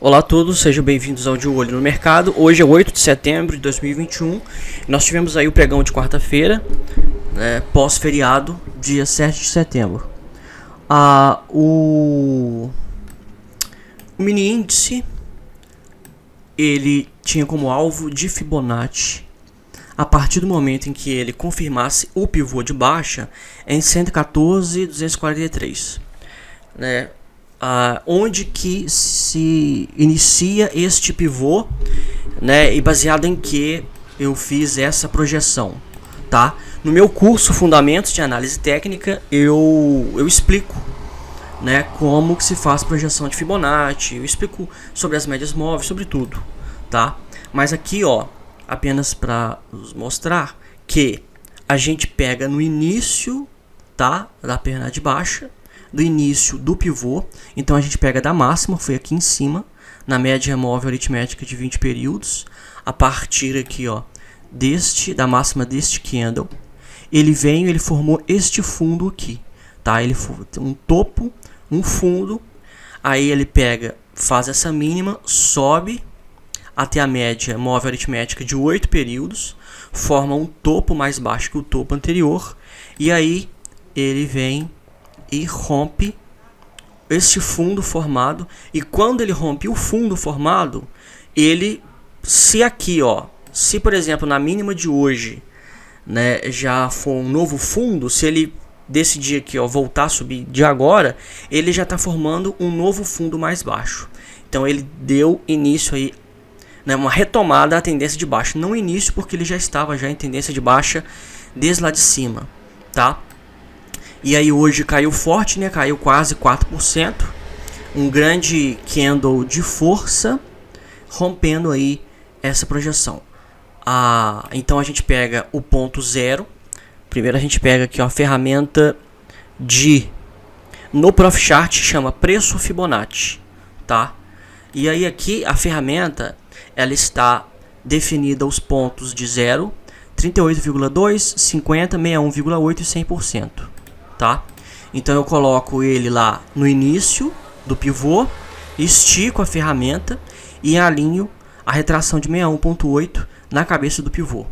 Olá a todos, sejam bem-vindos ao De Olho no Mercado. Hoje é 8 de setembro de 2021. Nós tivemos aí o pregão de quarta-feira, pós-feriado, dia 7 de setembro. O mini índice, ele tinha como alvo de Fibonacci a partir do momento em que ele confirmasse o pivô de baixa em 114.243, né? Onde que se inicia este pivô, né? E baseado em que eu fiz essa projeção, tá? No meu curso Fundamentos de Análise Técnica eu explico, né, como que se faz projeção de Fibonacci, eu explico sobre as médias móveis, sobre tudo, tá? Mas aqui, ó, apenas para mostrar que a gente pega no início, tá, da perna de baixa, do início do pivô. Então a gente pega da máxima, foi aqui em cima, na média móvel aritmética de 20 períodos, a partir aqui, ó, da máxima deste candle, ele formou este fundo aqui, tá? Ele tem um topo, um fundo, aí ele pega, faz essa mínima, sobe até a média móvel aritmética de 8 períodos, forma um topo mais baixo que o topo anterior, e aí ele vem e rompe este fundo formado. E quando ele rompe o fundo formado, se aqui, ó, se por exemplo na mínima de hoje, né, já for um novo fundo, se ele decidir aqui, ó, voltar a subir de agora, ele já está formando um novo fundo mais baixo. Então ele deu início aí, né, uma retomada à tendência de baixa, não início porque ele já estava em tendência de baixa desde lá de cima, tá? E aí hoje caiu forte, né? Caiu quase 4%. Um grande candle de força, rompendo aí essa projeção. Então a gente pega o ponto zero. Primeiro a gente pega aqui, ó, a ferramenta no Profit Chart chama preço Fibonacci, tá? E aí aqui a ferramenta, ela está definida os pontos de 0, 38,2, 50, 61,8 e 100%. Tá? Então eu coloco ele lá no início do pivô, estico a ferramenta e alinho a retração de 61,8 na cabeça do pivô.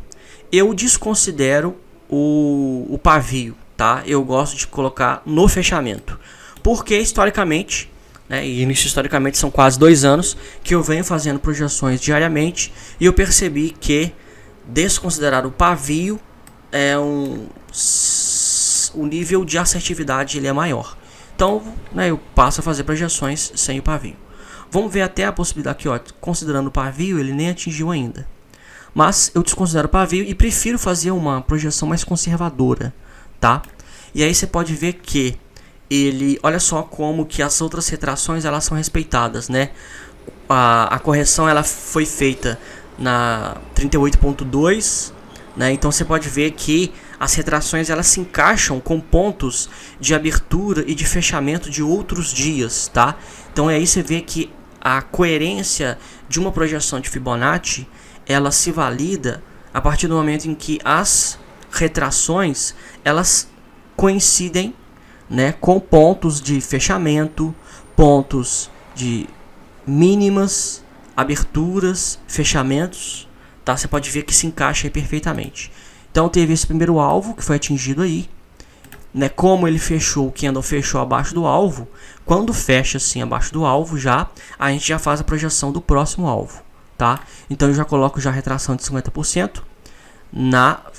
Eu desconsidero o pavio, tá? Eu gosto de colocar no fechamento, porque historicamente, né, e isso historicamente são quase 2 anos que eu venho fazendo projeções diariamente e eu percebi que desconsiderar o pavio o nível de assertividade ele é maior. Então, né, eu passo a fazer projeções sem o pavio. Vamos ver até a possibilidade aqui, ó, considerando o pavio, ele nem atingiu ainda. Mas eu desconsidero o pavio e prefiro fazer uma projeção mais conservadora, tá? E aí você pode ver que olha só como que as outras retrações elas são respeitadas, né? A correção ela foi feita na 38,2, né? Então você pode ver que as retrações elas se encaixam com pontos de abertura e de fechamento de outros dias, tá? Então aí você vê que a coerência de uma projeção de Fibonacci ela se valida a partir do momento em que as retrações elas coincidem, né, com pontos de fechamento, pontos de mínimas, aberturas, fechamentos, tá? Você pode ver que se encaixa aí perfeitamente. Então teve esse primeiro alvo que foi atingido aí, né? Como ele fechou, o candle fechou abaixo do alvo, quando fecha assim abaixo do alvo a gente já faz a projeção do próximo alvo, tá? Então eu já coloco já a retração de 50%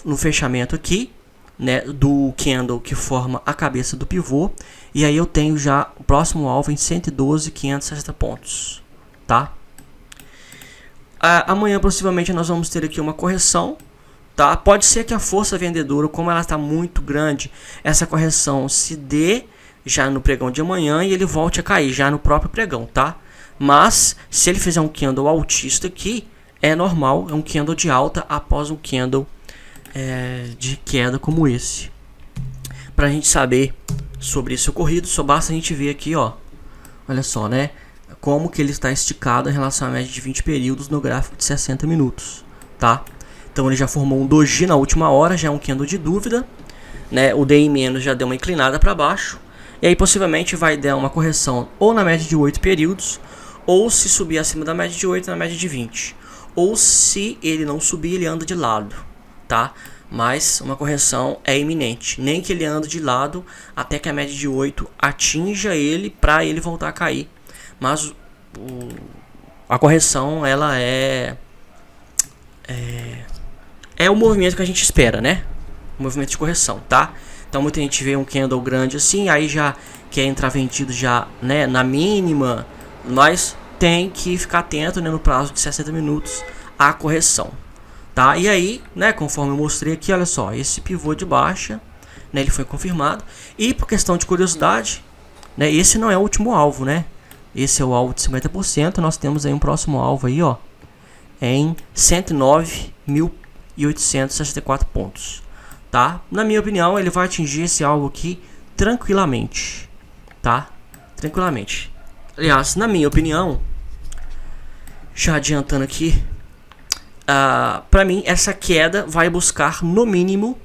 no fechamento aqui, né, do candle que forma a cabeça do pivô, e aí eu tenho já o próximo alvo em 112.560 pontos, tá? Amanhã possivelmente nós vamos ter aqui uma correção, tá? Pode ser que a força vendedora, como ela está muito grande, essa correção se dê já no pregão de amanhã e ele volte a cair já no próprio pregão, tá? Mas se ele fizer um candle altista aqui, é normal, é um candle de alta após um candle de queda como esse. Para a gente saber sobre esse ocorrido, só basta a gente ver aqui, ó, olha só, né? Como que ele está esticado em relação à média de 20 períodos no gráfico de 60 minutos, tá? Então ele já formou um doji na última hora, já é um candle de dúvida, né? O DI- já deu uma inclinada para baixo, e aí possivelmente vai dar uma correção ou na média de 8 períodos ou se subir acima da média de 8 na média de 20, ou se ele não subir, ele anda de lado, tá? Mas uma correção é iminente, nem que ele ande de lado até que a média de 8 atinja ele para ele voltar a cair. Mas a correção, ela é o movimento que a gente espera, né? O movimento de correção, tá? Então muita gente vê um candle grande assim, aí já quer entrar vendido já, né, na mínima, mas tem que ficar atento, né, no prazo de 60 minutos à correção, tá? E aí, né, conforme eu mostrei aqui, olha só, esse pivô de baixa, né, ele foi confirmado. E por questão de curiosidade, né, esse não é o último alvo, né? Esse é o alvo de 50%, nós temos aí um próximo alvo aí, ó, em 109.864 pontos, tá? Na minha opinião, ele vai atingir esse alvo aqui tranquilamente, tá? Tranquilamente. Aliás, na minha opinião, já adiantando aqui, para mim essa queda vai buscar no mínimo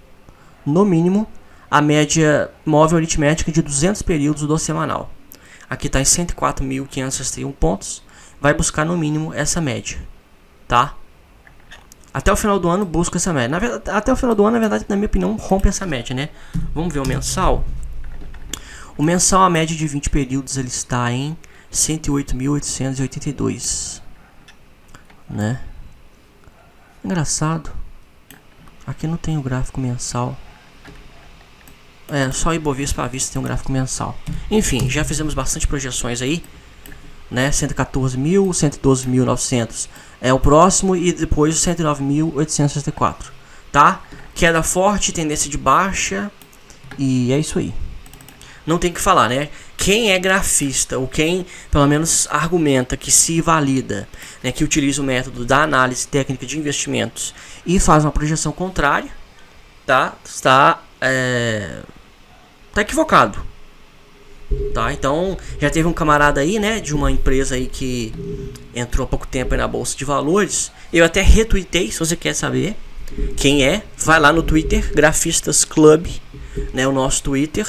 a média móvel aritmética de 200 períodos do semanal. Aqui está em 104.561 pontos, vai buscar no mínimo essa média, tá? Até o final do ano busca essa média. Até o final do ano, na verdade, na minha opinião, rompe essa média, né? Vamos ver o mensal. O mensal, a média de 20 períodos, ele está em 108.882, né? Engraçado, aqui não tem o gráfico mensal. Só o Ibovespa à vista tem um gráfico mensal. Enfim, já fizemos bastante projeções aí, né? 114.000, 112.900 é o próximo, e depois 109.864, tá? Queda forte, tendência de baixa, e é isso aí. Não tem que falar, né? Quem é grafista, ou quem pelo menos argumenta que se valida, né, que utiliza o método da análise técnica de investimentos e faz uma projeção contrária, tá? Está equivocado, tá? Então já teve um camarada aí, né, de uma empresa aí que entrou há pouco tempo aí na bolsa de valores. Eu até retuitei, se você quer saber quem é, vai lá no Twitter, Grafistas Club, né, o nosso Twitter,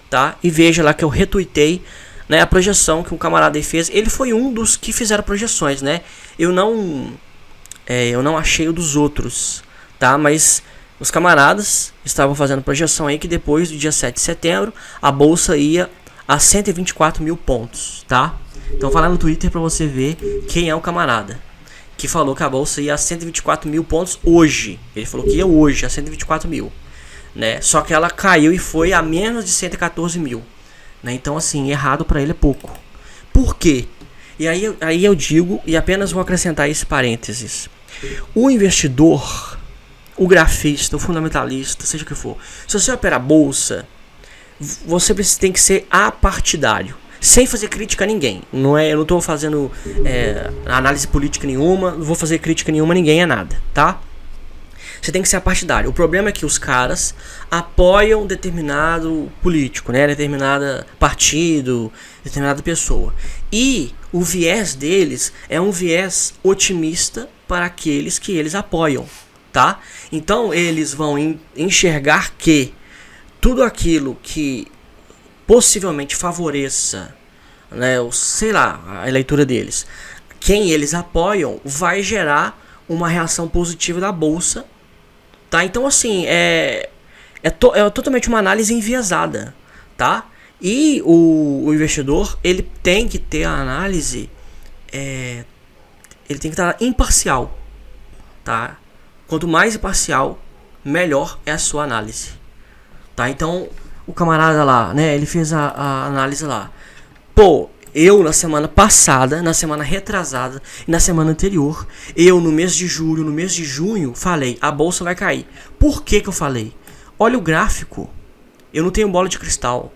tá? E veja lá que eu retuitei, né, a projeção que um camarada aí fez. Ele foi um dos que fizeram projeções, né? Eu não achei o dos outros, tá? Mas os camaradas estavam fazendo projeção aí que depois do dia 7 de setembro a bolsa ia a 124 mil pontos, tá? Então vai lá no Twitter para você ver quem é o camarada que falou que a bolsa ia a 124 mil pontos hoje. Ele falou que ia hoje a 124 mil, né? Só que ela caiu e foi a menos de 114 mil, né? Então assim, errado para ele é pouco. Por quê? E aí eu digo, e apenas vou acrescentar esse parênteses: o investidor, o grafista, o fundamentalista, seja o que for, se você operar bolsa, você tem que ser apartidário, sem fazer crítica a ninguém. Eu não estou fazendo análise política nenhuma, não vou fazer crítica nenhuma a ninguém, é nada, tá? Você tem que ser apartidário. O problema é que os caras apoiam determinado político, né? Determinado partido, determinada pessoa. E o viés deles é um viés otimista para aqueles que eles apoiam, tá? Então eles vão enxergar que tudo aquilo que possivelmente favoreça, né, sei lá, a leitura deles, quem eles apoiam, vai gerar uma reação positiva da bolsa, tá? Então assim, é totalmente uma análise enviesada, tá? E o investidor, ele tem que ter a análise, ele tem que estar imparcial, tá? Quanto mais imparcial, melhor é a sua análise, tá? Então o camarada lá, né, ele fez a análise lá. Pô, eu na semana passada, na semana retrasada e na semana anterior, eu no mês de julho, no mês de junho, falei, a bolsa vai cair. Por que que eu falei? Olha o gráfico. Eu não tenho bola de cristal,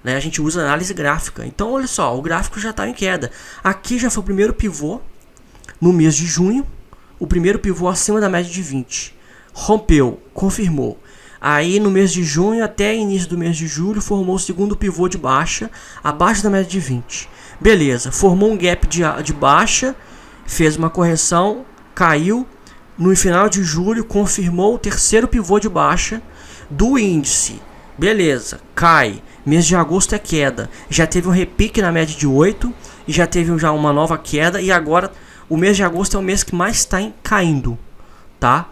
né? A gente usa análise gráfica. Então olha só, o gráfico já está em queda. Aqui já foi o primeiro pivô no mês de junho, o primeiro pivô acima da média de 20. Rompeu, confirmou. Aí no mês de junho até início do mês de julho formou o segundo pivô de baixa, abaixo da média de 20. Beleza, formou um gap de baixa, fez uma correção, caiu. No final de julho confirmou o terceiro pivô de baixa do índice. Beleza, cai. Mês de agosto é queda. Já teve um repique na média de 8 e já teve já uma nova queda, e agora o mês de agosto é o mês que mais está caindo, tá?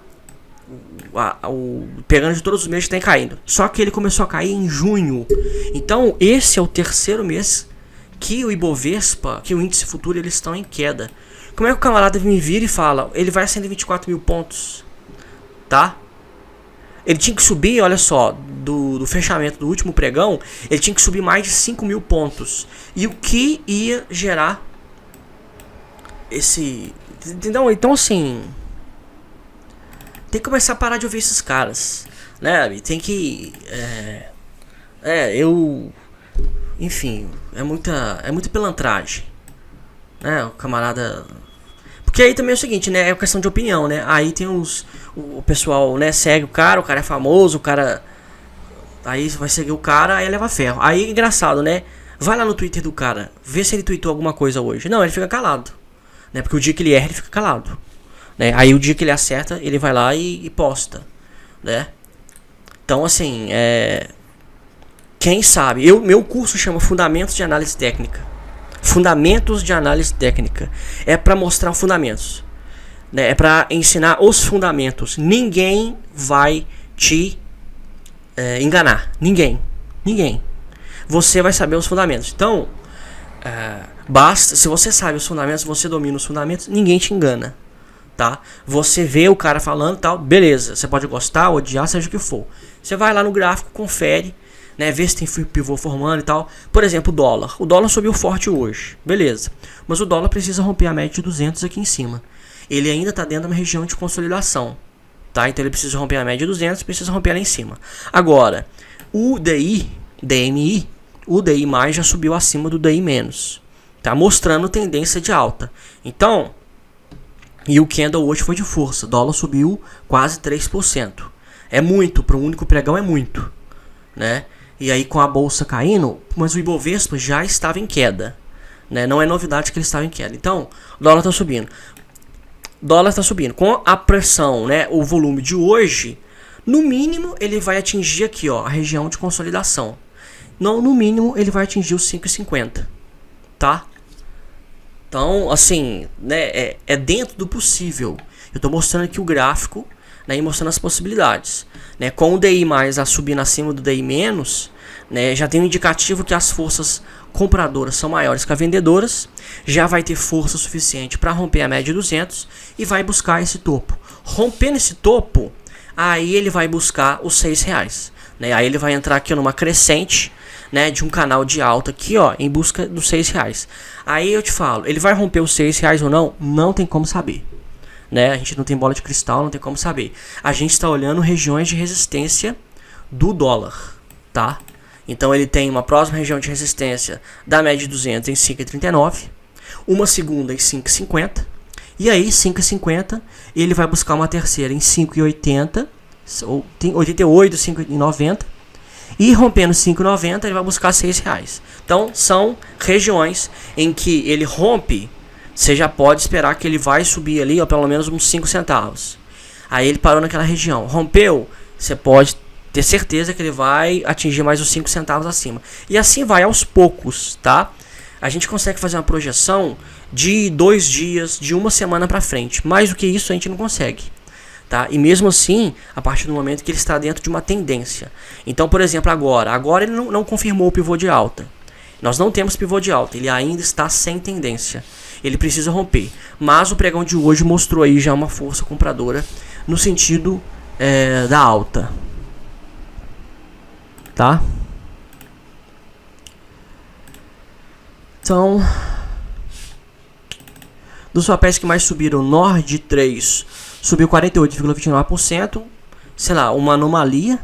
Pegando de todos os meses tem caindo. Só que ele começou a cair em junho. Então esse é o terceiro mês que o Ibovespa, que o índice futuro, eles estão em queda. Como é que o camarada me vira e fala, ele vai a 124 mil pontos, tá? Ele tinha que subir, olha só, do fechamento do último pregão, ele tinha que subir mais de 5 mil pontos. E o que ia gerar esse... Entendeu? Então assim, tem que começar a parar de ouvir esses caras, né? Tem que... Enfim, é muita pilantragem, né? O camarada... Porque aí também é o seguinte, né? É questão de opinião, né? Aí tem o pessoal, né? Segue o cara é famoso, o cara... Aí vai seguir o cara, aí leva ferro. Aí é engraçado, né? Vai lá no Twitter do cara, vê se ele tweetou alguma coisa hoje. Não, ele fica calado, né? Porque o dia que ele erra, ele fica calado, né? Aí o dia que ele acerta, ele vai lá e posta, né? Então assim, quem sabe? Meu curso chama Fundamentos de Análise Técnica. Fundamentos de Análise Técnica. É para mostrar fundamentos, né? É para ensinar os fundamentos. Ninguém vai te enganar. Ninguém. Você vai saber os fundamentos. Então, basta, se você sabe os fundamentos, você domina os fundamentos, ninguém te engana, tá? Você vê o cara falando, tal, beleza. Você pode gostar, odiar, seja o que for. Você vai lá no gráfico, confere, né, ver se tem pivô formando e tal. Por exemplo, o dólar. O dólar subiu forte hoje, beleza. Mas o dólar precisa romper a média de 200 aqui em cima. Ele ainda está dentro de uma região de consolidação, tá? Então ele precisa romper a média de 200, precisa romper lá em cima. Agora, o DMI, o DI+, já subiu acima do DI-, tá? Mostrando tendência de alta. Então, e o candle hoje foi de força. O dólar subiu quase 3%. É muito, para um único pregão é muito, né? E aí com a bolsa caindo, mas o Ibovespa já estava em queda, né? Não é novidade que ele estava em queda. Então, o dólar está subindo. Dólar está subindo. Com a pressão, né, o volume de hoje, no mínimo ele vai atingir aqui, ó, a região de consolidação. Não, no mínimo ele vai atingir os 5,50, tá? Então, assim, né, é dentro do possível. Eu estou mostrando aqui o gráfico, né, e mostrando as possibilidades, né? Com o DI+ a subindo acima do DI-, né, já tem um indicativo que as forças compradoras são maiores que as vendedoras. Já vai ter força suficiente para romper a média de 200 e vai buscar esse topo. Rompendo esse topo, aí ele vai buscar os R$6, né? Aí ele vai entrar aqui numa crescente, né, de um canal de alta aqui, ó, em busca dos R$6. Aí eu te falo, ele vai romper os R$6 ou não? Não tem como saber, né? A gente não tem bola de cristal, não tem como saber. A gente está olhando regiões de resistência do dólar, tá? Então ele tem uma próxima região de resistência da média de 200 em 5,39, uma segunda em 5,50, e aí 5,50 ele vai buscar uma terceira em 5,80, ou tem 88, 5,90, e rompendo 5,90 ele vai buscar R$6. Então são regiões em que ele rompe, você já pode esperar que ele vai subir ali, ó, pelo menos uns 5 centavos. Aí ele parou naquela região, rompeu, você pode ter certeza que ele vai atingir mais os 5 centavos acima. E assim vai aos poucos, tá? A gente consegue fazer uma projeção de 2 dias, de uma semana para frente. Mais do que isso a gente não consegue, tá? E mesmo assim, a partir do momento que ele está dentro de uma tendência. Então, por exemplo, agora ele não confirmou o pivô de alta. Nós não temos pivô de alta, ele ainda está sem tendência. Ele precisa romper. Mas o pregão de hoje mostrou aí já uma força compradora no sentido da alta, tá? Então, dos papéis que mais subiram, Nord 3 subiu 48,29%, sei lá, uma anomalia.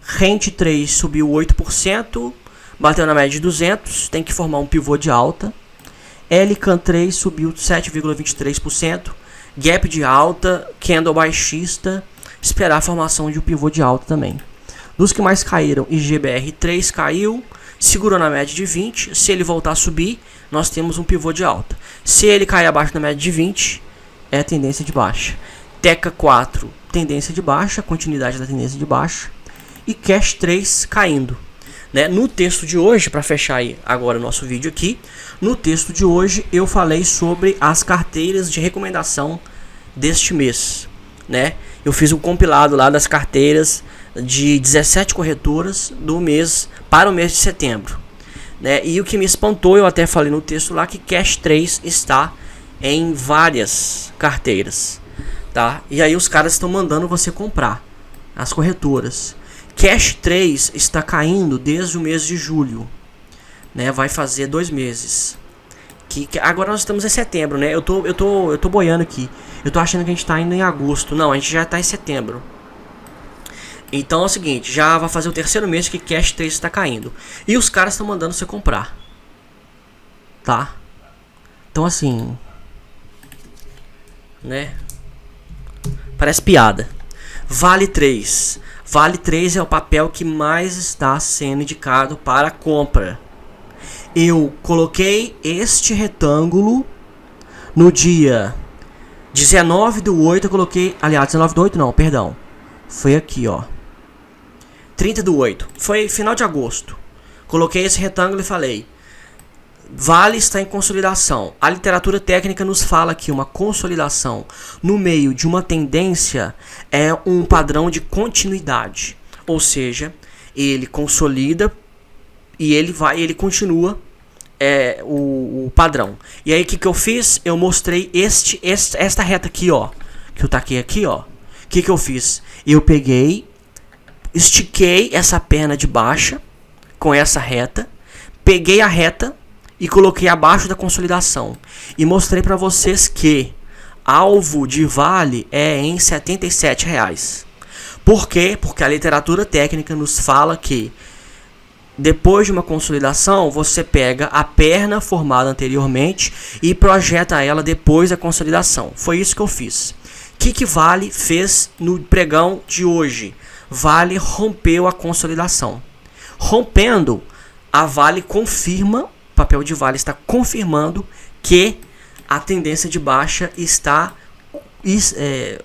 Rent 3 subiu 8%, bateu na média de 200, tem que formar um pivô de alta. Elican 3 subiu 7,23%, gap de alta, candle baixista, esperar a formação de um pivô de alta também. Dos que mais caíram, IGBR 3 caiu, segurou na média de 20, se ele voltar a subir, nós temos um pivô de alta. Se ele cair abaixo da média de 20, é tendência de baixa. Teca 4, tendência de baixa, continuidade da tendência de baixa. E Cash 3 caindo. né? No texto de hoje, para fechar aí agora o nosso vídeo aqui, no texto de hoje eu falei sobre as carteiras de recomendação deste mês, né? Eu fiz um compilado lá das carteiras de 17 corretoras do mês para o mês de setembro, né? E o que me espantou, eu até falei no texto lá, que Cash 3 está em várias carteiras, tá? E aí os caras estão mandando você comprar, as corretoras. Cash 3 está caindo desde o mês de julho, né? Vai fazer 2 meses. Que agora nós estamos em setembro, né? Eu tô boiando aqui. Eu tô achando que a gente tá indo em agosto. Não, a gente já tá em setembro. Então é o seguinte, já vai fazer o 3º mês que Cash 3 está caindo. E os caras estão mandando você comprar, tá? Então assim, né? Parece piada. Vale 3. Vale 3 é o papel que mais está sendo indicado para compra. Eu coloquei este retângulo no dia 19/8. Eu coloquei, aliás, 19/8 não, perdão. Foi aqui, ó. 30/8. Foi final de agosto. Coloquei esse retângulo e falei: Vale está em consolidação. A literatura técnica nos fala que uma consolidação no meio de uma tendência é um padrão de continuidade. Ou seja, ele consolida e ele continua o padrão. E aí o que eu fiz? Eu mostrei esta reta aqui, ó. Que eu taquei aqui, ó. O que eu fiz? Eu peguei, estiquei essa perna de baixa com essa reta, peguei a reta e coloquei abaixo da consolidação. E mostrei para vocês que alvo de vale é em R$ 77. Por quê? Porque a literatura técnica nos fala que depois de uma consolidação, você pega a perna formada anteriormente e projeta ela depois da consolidação. Foi isso que eu fiz. O que Vale fez no pregão de hoje? Vale rompeu a consolidação. Rompendo, a Vale confirma, o papel de Vale está confirmando que a tendência de baixa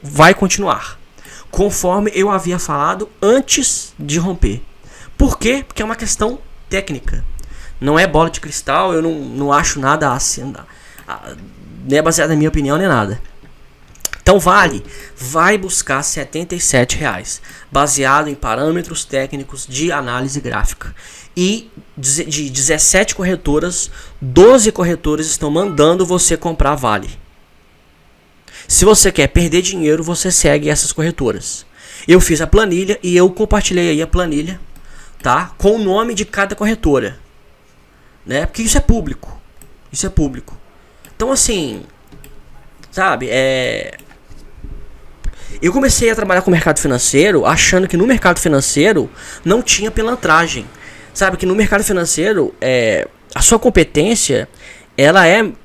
vai continuar, conforme eu havia falado antes de romper. Por quê? Porque é uma questão técnica. Não é bola de cristal, eu não acho nada assim, não é baseado na minha opinião nem nada. Então Vale vai buscar R$ 77, baseado em parâmetros técnicos de análise gráfica. E de 17 corretoras, 12 corretoras estão mandando você comprar Vale. Se você quer perder dinheiro, você segue essas corretoras. Eu fiz a planilha e eu compartilhei aí a planilha, tá? Com o nome de cada corretora, né? Porque isso é público. Isso é público. Então assim, sabe, eu comecei a trabalhar com o mercado financeiro achando que no mercado financeiro não tinha pilantragem. Sabe que no mercado financeiro a sua competência,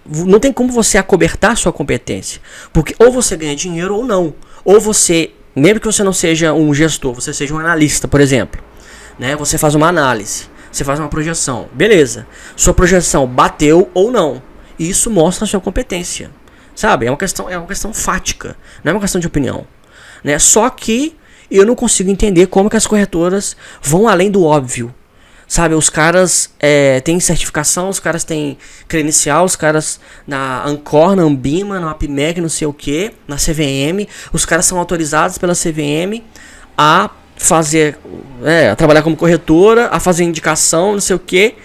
não tem como você acobertar a sua competência. Porque ou você ganha dinheiro ou não. Ou você, mesmo que você não seja um gestor, você seja um analista, por exemplo, né? Você faz uma análise, você faz uma projeção. Beleza, sua projeção bateu ou não. Isso mostra a sua competência. Sabe, é uma questão fática, não é uma questão de opinião, né? Só que eu não consigo entender como que as corretoras vão além do óbvio. Sabe, os caras têm certificação, os caras têm credencial, os caras na Ancor, na Ambima, na APMEC, não sei o que, na CVM, os caras são autorizados pela CVM a fazer, a trabalhar como corretora, a fazer indicação, não sei o que,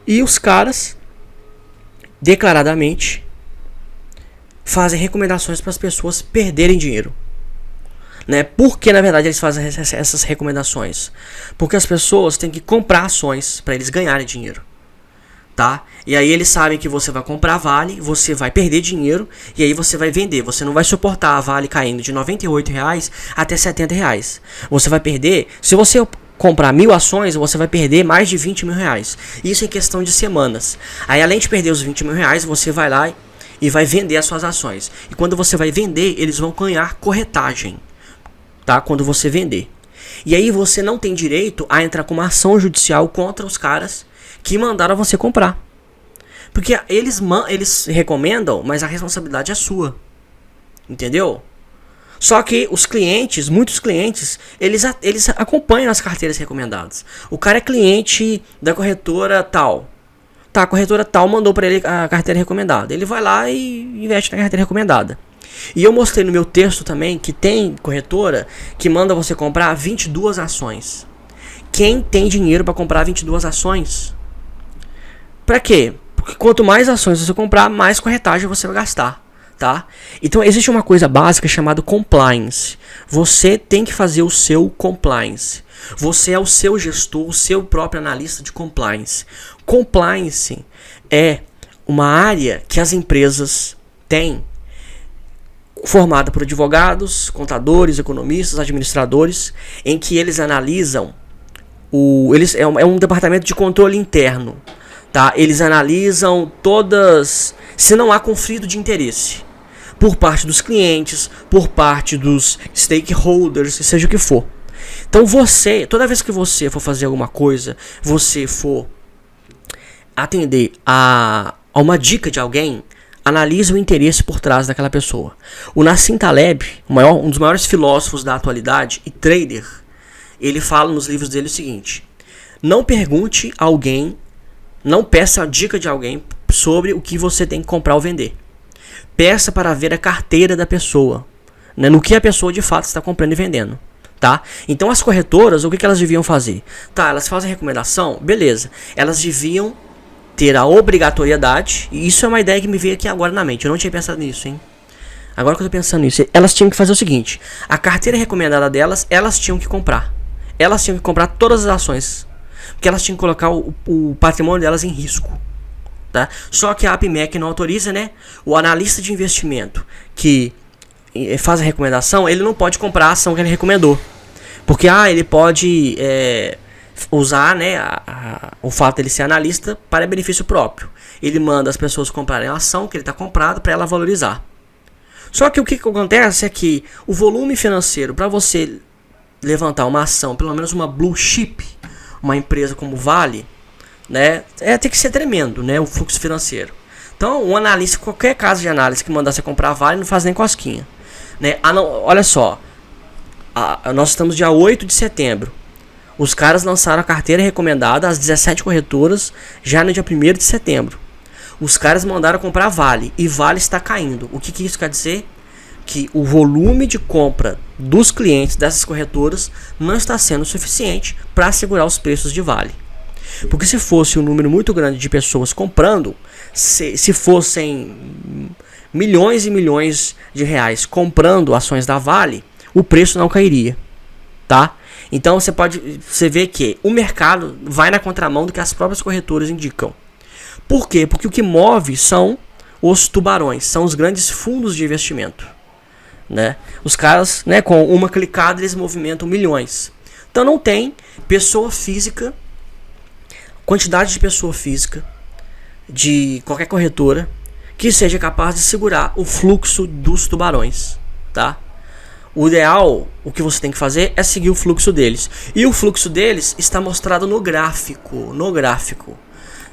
e os caras declaradamente fazem recomendações para as pessoas perderem dinheiro, né? Por que na verdade eles fazem essas recomendações? Porque as pessoas têm que comprar ações para eles ganharem dinheiro, tá? E aí eles sabem que você vai comprar Vale, você vai perder dinheiro e aí você vai vender. Você não vai suportar a Vale caindo de R$ 98 até R$ 70. Você vai perder, se você comprar 1.000 ações, você vai perder mais de R$ 20.000. Isso em questão de semanas. Aí além de perder os R$ 20.000, você vai lá e vai vender as suas ações. E quando você vai vender, eles vão ganhar corretagem, tá? Quando você vender. E aí você não tem direito a entrar com uma ação judicial contra os caras que mandaram você comprar. Porque eles recomendam, mas a responsabilidade é sua. Entendeu? Só que os clientes, muitos clientes, eles acompanham as carteiras recomendadas. O cara é cliente da corretora tal. Tá, a corretora tal mandou para ele a carteira recomendada. Ele vai lá e investe na carteira recomendada. E eu mostrei no meu texto também que tem corretora que manda você comprar 22 ações. Quem tem dinheiro para comprar 22 ações? Para quê? Porque quanto mais ações você comprar, mais corretagem você vai gastar. Tá? Então existe uma coisa básica chamada compliance. Você tem que fazer o seu compliance. Você é o seu gestor, o seu próprio analista de compliance. Compliance é uma área que as empresas têm, formada por advogados, contadores, economistas, administradores, em que eles analisam é um departamento de controle interno. Tá? Eles analisam todas, se não há conflito de interesse, por parte dos clientes, por parte dos stakeholders, seja o que for. Então toda vez que você for fazer alguma coisa, você for atender a uma dica de alguém, analise o interesse por trás daquela pessoa. O Nassim Taleb, um dos maiores filósofos da atualidade e trader, ele fala nos livros dele o seguinte: não pergunte a alguém, não peça a dica de alguém sobre o que você tem que comprar ou vender. Peça para ver a carteira da pessoa, né, no que a pessoa de fato está comprando e vendendo. Tá? Então as corretoras, o que elas deviam fazer? Tá, elas fazem recomendação, beleza. Elas deviam ter a obrigatoriedade, e isso é uma ideia que me veio aqui agora na mente. Eu não tinha pensado nisso, hein? Agora que eu tô pensando nisso, elas tinham que fazer o seguinte: a carteira recomendada delas, elas tinham que comprar. Elas tinham que comprar todas as ações, porque elas tinham que colocar o patrimônio delas em risco. Tá? Só que a APMEC não autoriza, né? O analista de investimento que faz a recomendação, ele não pode comprar a ação que ele recomendou. Porque ele pode usar, né, o fato de ele ser analista para benefício próprio. Ele manda as pessoas comprarem a ação que ele está comprado para ela valorizar. Só que o que acontece é que o volume financeiro para você levantar uma ação, pelo menos uma blue chip, uma empresa como Vale, né, tem que ser tremendo, né, o fluxo financeiro. Então, um analista, qualquer caso de análise que mandar você comprar Vale, não faz nem cosquinha, né? Olha só, nós estamos dia 8 de setembro. Os caras lançaram a carteira recomendada às 17 corretoras já no dia 1º de setembro. Os caras mandaram comprar Vale e Vale está caindo. O que isso quer dizer? Que o volume de compra dos clientes dessas corretoras não está sendo suficiente para segurar os preços de Vale. Porque se fosse um número muito grande de pessoas comprando, se fossem milhões e milhões de reais comprando ações da Vale, o preço não cairia, tá? Então você vê que o mercado vai na contramão do que as próprias corretoras indicam. Por quê? Porque o que move são os tubarões, são os grandes fundos de investimento, né? Os caras, né, com uma clicada eles movimentam milhões. Então não tem pessoa física, quantidade de pessoa física de qualquer corretora que seja capaz de segurar o fluxo dos tubarões, tá? O ideal, o que você tem que fazer é seguir o fluxo deles. E o fluxo deles está mostrado no gráfico,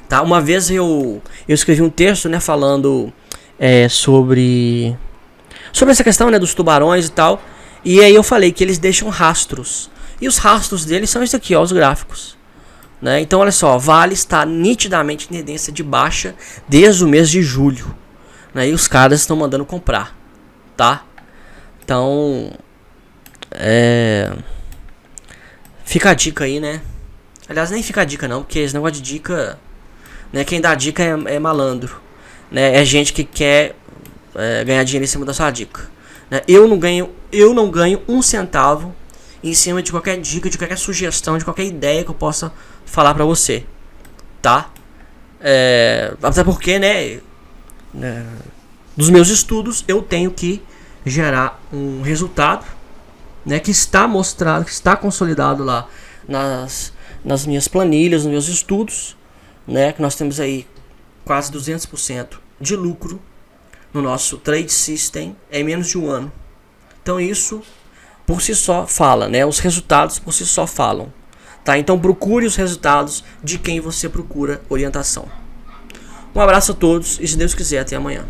tá? Uma vez eu escrevi um texto, né, falando sobre essa questão, né, dos tubarões e tal. E aí eu falei que eles deixam rastros. E os rastros deles são isso aqui, ó, os gráficos. Né? Então olha só, Vale está nitidamente em tendência de baixa desde o mês de julho, né? E os caras estão mandando comprar, tá? Então fica a dica aí, né? Aliás, nem fica a dica não, porque esse negócio de dica, né, quem dá dica é malandro, né? É gente que quer ganhar dinheiro em cima da sua dica, né? Eu não ganho um centavo em cima de qualquer dica, de qualquer sugestão, de qualquer ideia que eu possa falar pra você, tá? Até porque, né, dos meus estudos eu tenho que gerar um resultado, né, que está mostrado, que está consolidado lá nas minhas planilhas, nos meus estudos, né, que nós temos aí quase 200% de lucro no nosso trade system em menos de um ano. Então isso por si só fala, né? Os resultados por si só falam, tá? Então procure os resultados de quem você procura orientação. Um abraço a todos e, se Deus quiser, até amanhã.